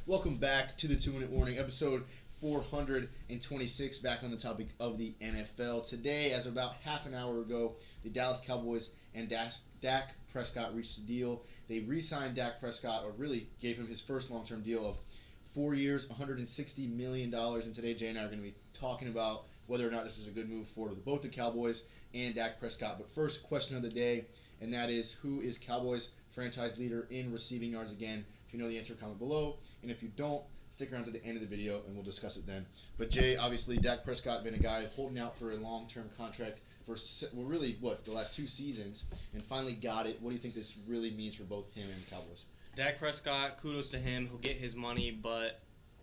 Welcome back to the 2 Minute Warning, episode 426, back on the topic of the NFL. Today, as about half an hour ago, the Dallas Cowboys and Dak Prescott reached a deal. They re-signed Dak Prescott, or really gave him his first long-term deal of 4 years, $160 million. And today, Jay and I are going to be talking about whether or not this was a good move for both the Cowboys and Dak Prescott. But first, question of the day, and that is, who is Cowboys franchise leader in receiving yards again? If you know the answer, comment below. And if you don't, stick around to the end of the video and we'll discuss it then. But Jay, obviously, Dak Prescott been a guy holding out for a long-term contract for, the last 2 seasons, and finally got it. What do you think this really means for both him and the Cowboys? Dak Prescott, kudos to him. He'll get his money, but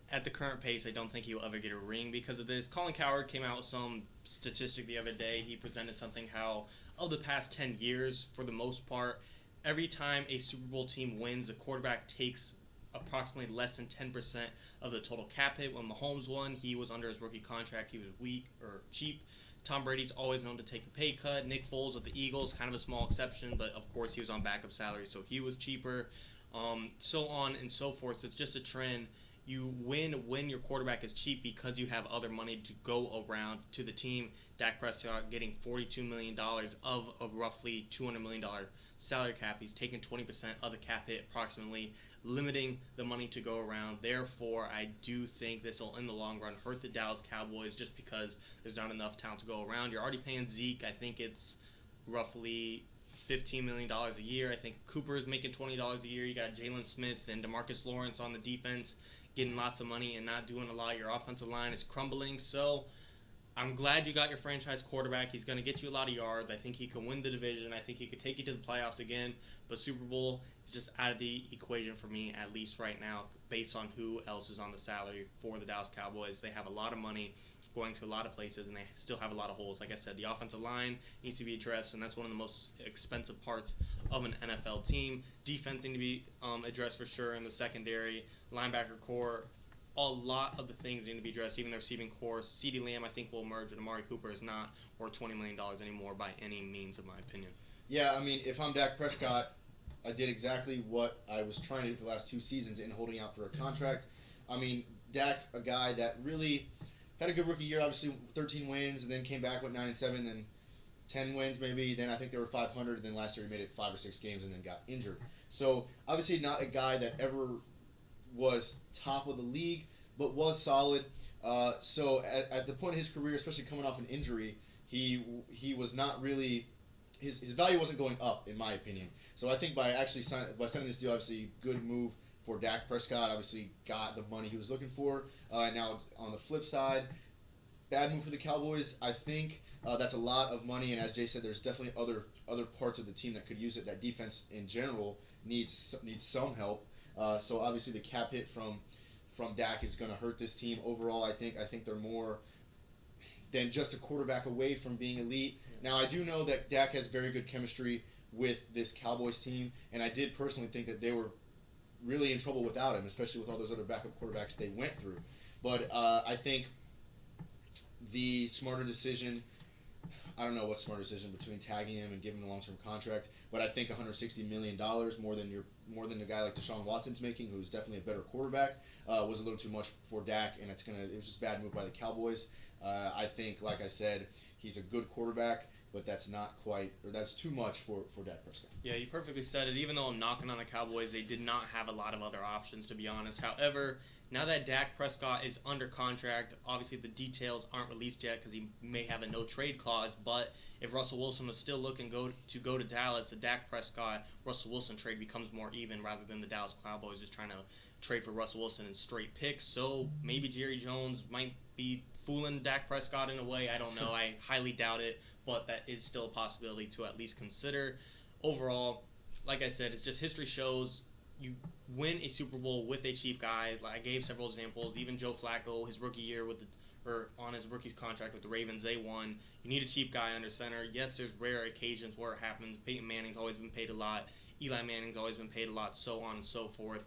at the current pace, I don't think he'll ever get a ring because of this. Colin Cowherd came out with some statistic the other day. He presented something how, of the past 10 years, for the most part, every time a Super Bowl team wins, the quarterback takes approximately less than 10% of the total cap hit. When Mahomes won, he was under his rookie contract. He was weak or cheap. Tom Brady's always known to take the pay cut. Nick Foles with the Eagles, kind of a small exception, but of course he was on backup salary, so he was cheaper. So on and so forth. It's just a trend. You win when your quarterback is cheap because you have other money to go around to the team. Dak Prescott getting $42 million of a roughly $200 million salary cap. He's taken 20% of the cap hit approximately, limiting the money to go around. Therefore, I do think this will, in the long run, hurt the Dallas Cowboys just because there's not enough talent to go around. You're already paying Zeke. I think it's roughly $15 million a year. I think Cooper is making $20 a year. You got Jalen Smith and DeMarcus Lawrence on the defense getting lots of money and not doing a lot. Your offensive line is crumbling. So I'm glad you got your franchise quarterback. He's going to get you a lot of yards. I think he can win the division. I think he could take you to the playoffs again. But Super Bowl is just out of the equation for me, at least right now, based on who else is on the salary for the Dallas Cowboys. They have a lot of money going to a lot of places, and they still have a lot of holes. Like I said, the offensive line needs to be addressed, and that's one of the most expensive parts of an NFL team. Defense needs to be addressed for sure in the secondary, linebacker core. A lot of the things need to be addressed, even their receiving core. CeeDee Lamb, I think, will emerge, and Amari Cooper is not worth $20 million anymore by any means, in my opinion. Yeah, I mean, if I'm Dak Prescott, I did exactly what I was trying to do for the last 2 seasons in holding out for a contract. I mean, Dak, a guy that really had a good rookie year, obviously 13 wins, and then came back with 9-7, then 10 wins maybe. Then I think they were 500. Then last year he made it 5 or 6 games and then got injured. So obviously not a guy that ever was top of the league, but was solid. So at the point of his career, especially coming off an injury, he was not really, his value wasn't going up, in my opinion. So I think by signing this deal, obviously good move for Dak Prescott. Obviously got the money he was looking for. Now on the flip side, bad move for the Cowboys. I think that's a lot of money, and as Jay said, there's definitely other parts of the team that could use it. That defense in general needs some help. So obviously the cap hit from Dak is going to hurt this team overall. I think they're more than just a quarterback away from being elite. Now I do know that Dak has very good chemistry with this Cowboys team, and I did personally think that they were really in trouble without him, especially with all those other backup quarterbacks they went through. But I think the smarter decision, I don't know what smarter decision between tagging him and giving him a long-term contract, but I think $160 million more than a guy like Deshaun Watson's making, who's definitely a better quarterback, was a little too much for Dak, and it was just a bad move by the Cowboys. I think, like I said, he's a good quarterback, but that's too much for Dak Prescott. Yeah, you perfectly said it. Even though I'm knocking on the Cowboys, they did not have a lot of other options, to be honest. However, now that Dak Prescott is under contract, obviously the details aren't released yet because he may have a no-trade clause, but if Russell Wilson was still looking to go to Dallas, the Dak Prescott-Russell Wilson trade becomes more even rather than the Dallas Cowboys just trying to trade for Russell Wilson in straight picks. So maybe Jerry Jones might be fooling Dak Prescott in a way. I don't know. I highly doubt it, but that is still a possibility to at least consider. Overall, like I said, it's just history shows you win a Super Bowl with a cheap guy. Like I gave several examples. Even Joe Flacco, his rookie year on his rookie contract with the Ravens, they won. You need a cheap guy under center. Yes, there's rare occasions where it happens. Peyton Manning's always been paid a lot. Eli Manning's always been paid a lot, so on and so forth.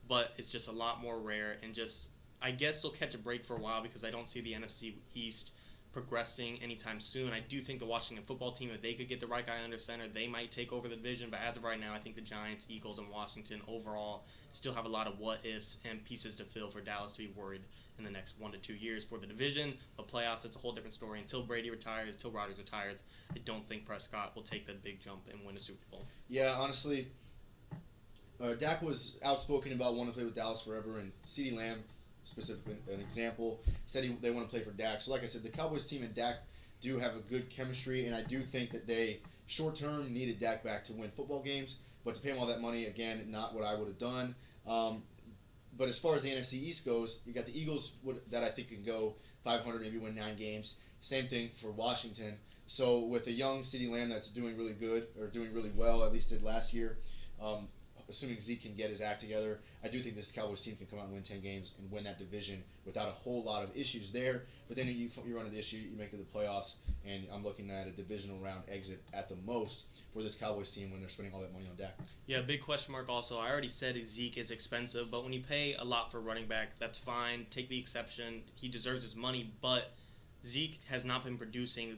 But it's just a lot more rare, and just I guess they'll catch a break for a while because I don't see the NFC East progressing anytime soon. I do think the Washington football team, if they could get the right guy under center, they might take over the division. But as of right now, I think the Giants, Eagles, and Washington overall still have a lot of what-ifs and pieces to fill for Dallas to be worried in the next 1 to 2 years for the division. But playoffs, it's a whole different story. Until Brady retires, until Rodgers retires, I don't think Prescott will take the big jump and win a Super Bowl. Yeah, honestly, Dak was outspoken about wanting to play with Dallas forever, and CeeDee Lamb, specifically an example, said they want to play for Dak. So like I said, the Cowboys team and Dak do have a good chemistry, and I do think that they, short-term, needed Dak back to win football games. But to pay him all that money, again, not what I would have done. But as far as the NFC East goes, you got the Eagles that I think can go 500, maybe win 9 games. Same thing for Washington. So with a young CeeDee Lamb that's doing really good, or doing really well, at least did last year, assuming Zeke can get his act together, I do think this Cowboys team can come out and win 10 games and win that division without a whole lot of issues there. But then you run into the issue, you make it to the playoffs, and I'm looking at a divisional round exit at the most for this Cowboys team when they're spending all that money on Dak. Yeah, big question mark also. I already said Zeke is expensive, but when you pay a lot for running back, that's fine. Take the exception. He deserves his money, but Zeke has not been producing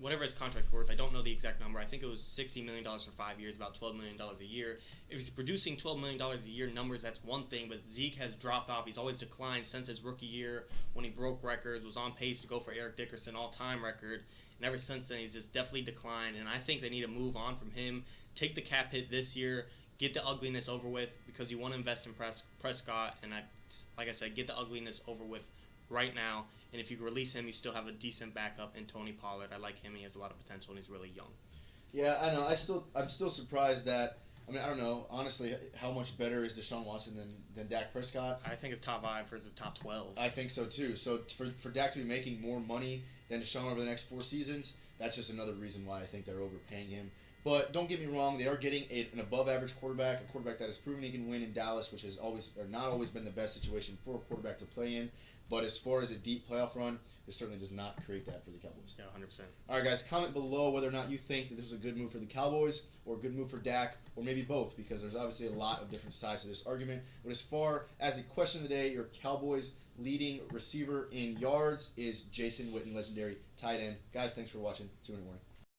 whatever his contract worth. I don't know the exact number. I think it was $60 million for 5 years, about $12 million a year. If he's producing $12 million a year numbers, that's one thing, but Zeke has dropped off. He's always declined since his rookie year when he broke records, was on pace to go for Eric Dickerson all-time record, and ever since then he's just definitely declined, and I think they need to move on from him, take the cap hit this year, get the ugliness over with, because you want to invest in Prescott, and like I said, get the ugliness over with right now. And if you release him, you still have a decent backup in Tony Pollard. I like him. He has a lot of potential, and he's really young. Yeah, I know. I'm still surprised that. I mean, I don't know. Honestly, how much better is Deshaun Watson than Dak Prescott? I think it's top 5 versus top 12. I think so too. So for Dak to be making more money than Deshaun over the next 4 seasons, that's just another reason why I think they're overpaying him. But don't get me wrong, they are getting an above-average quarterback, a quarterback that has proven he can win in Dallas, which has not always been the best situation for a quarterback to play in. But as far as a deep playoff run, it certainly does not create that for the Cowboys. Yeah, 100%. All right, guys, comment below whether or not you think that this is a good move for the Cowboys or a good move for Dak, or maybe both, because there's obviously a lot of different sides to this argument. But as far as the question of the day, your Cowboys leading receiver in yards is Jason Witten, legendary tight end. Guys, thanks for watching. 2 Minute Warning.